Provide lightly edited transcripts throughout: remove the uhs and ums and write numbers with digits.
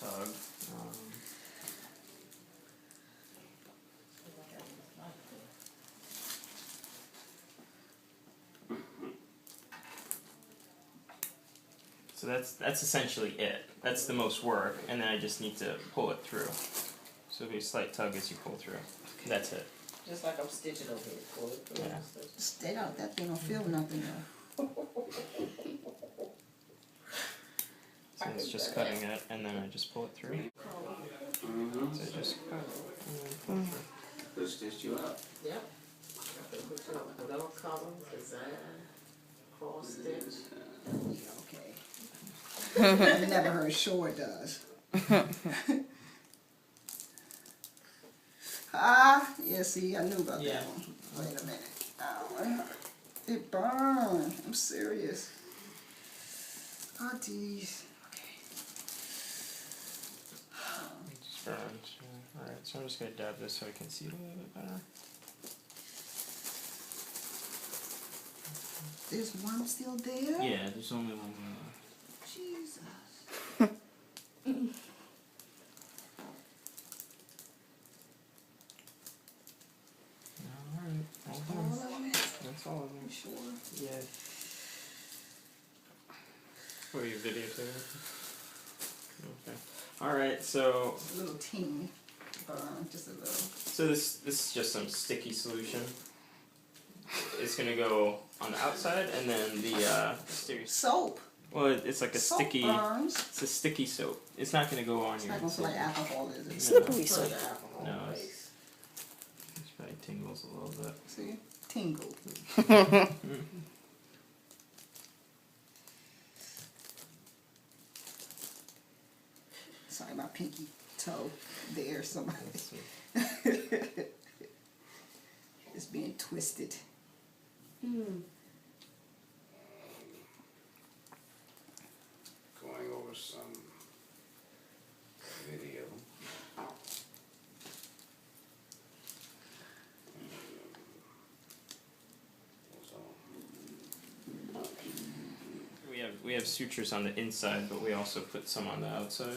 tug. So that's essentially it. That's the most work, and then I just need to pull it through. So it'll be a slight tug as you pull through. Okay. That's it. Just like I'm stitching over here. Pull it through. Yeah. Stay out. That thing don't feel nothing though. So it's just cutting it, and then I just pull it through. So I just cut and then pull it through. Just stitch you up. Yep. Double column, design, cross stitch. Okay. I never heard sure does. Yeah, see, I knew about that one. Wait a minute. Ow, it hurt. It burned. I'm serious. Oh, geez. It just burns. Alright, so I'm just going to dab this so I can see it a little bit better. There's one still there? Yeah, there's only one more left. Jesus. Alright, all done. All of it? That's all of them. You sure? Yeah. Oh, your video too? Okay. Alright, so A little teeny burn, just a little. so this is just some sticky solution. It's gonna go on the outside, and then the steri. Soap. Well, it's like a Soap sticky. burns. It's a sticky soap. It's not gonna go on It's your. not gonna feel like alcohol, is it? Slippery soap. soap. No, it's probably tingles a little bit. See? Tingle. Sorry, my pinky toe there, somebody. It's being twisted. Going over some video. We have sutures on the inside, but we also put some on the outside.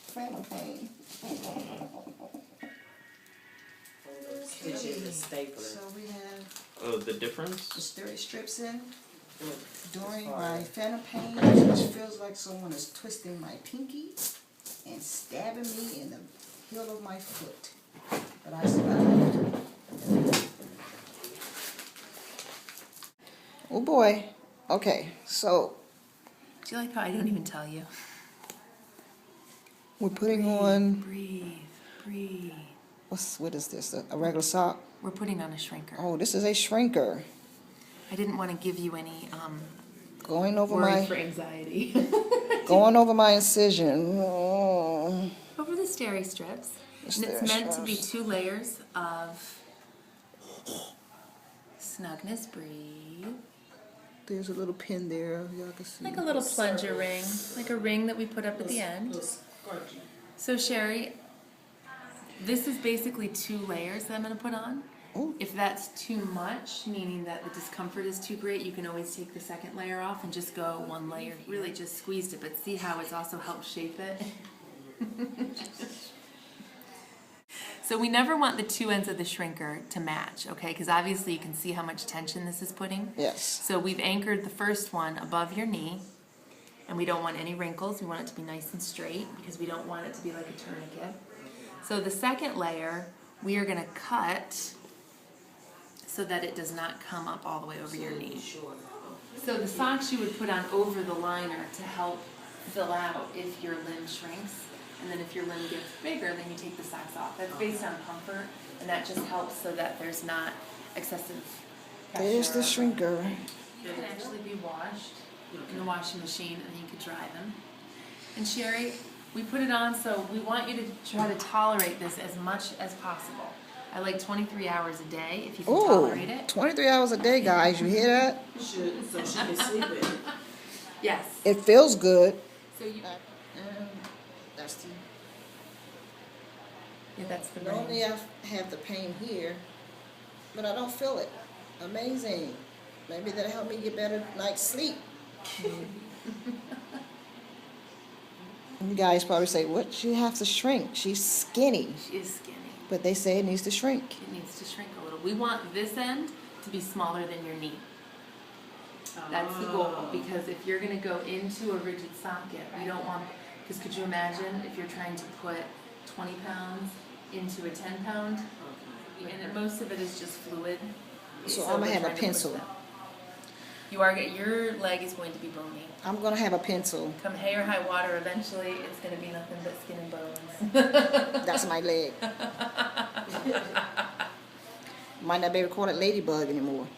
Phantom pain. Stitching the stapling. So we have Oh, the difference? the steri strips in. During my phantom pain, which feels like someone is twisting my pinky and stabbing me in the heel of my foot. But I survived. Oh boy. Okay, so Do you like how I don't even tell you? we're putting on, Breathe, breathe. what is this, a regular sock? We're putting on a shrinker. Oh, this is a shrinker. I didn't want to give you any Going over worry for my, anxiety. going over my incision. Oh. Over the steri strips. The And it's steri meant to be strips. 2 layers of snugness, breathe. There's a little pin there, y'all can see. Like a little plunger ring, like a ring that we put up at the end. So Sherry, this is basically 2 layers that I'm going to put on. Oh. If that's too much, meaning that the discomfort is too great, you can always take the second layer off and just go 1 layer. Really just squeezed it, but see how it's also helped shape it? So we never want the 2 ends of the shrinker to match, okay? Because obviously you can see how much tension this is putting. Yes. So we've anchored the first one above your knee, and we don't want any wrinkles. We want it to be nice and straight because we don't want it to be like a tourniquet. So the second layer, we are going to cut so that it does not come up all the way over your knee. So the socks you would put on over the liner to help fill out if your limb shrinks. And then if your limb gets bigger, then you take the socks off. That's based on comfort, and that just helps so that there's not excessive pressure. There's the shrinker. They can actually be washed in the washing machine, and then you could dry them. And Sherry, we put it on, so we want you to try to tolerate this as much as possible. I like 23 hours a day, if you can tolerate it. 23 hours a day, guys. You hear that? Should, so she can sleep in it. Yes. It feels good. So you. That's the. Yeah, that's the Normally brain. I have the pain here, but I don't feel it. Amazing. Maybe that'll help me get better night's sleep. You guys probably say, what? She has to shrink. She's skinny. She is skinny. But they say it needs to shrink. It needs to shrink a little. We want this end to be smaller than your knee. That's the goal, because if you're going to go into a rigid socket, you don't want, because could you imagine if you're trying to put 20 pounds into a 10 pound? And most of it is just fluid. So I'm going to have a we're trying to push pencil. that. You are, your leg is going to be bony. I'm going to have a pencil. Come hay or high water, eventually it's going to be nothing but skin and bones. That's my leg. Might not be able to call it ladybug anymore.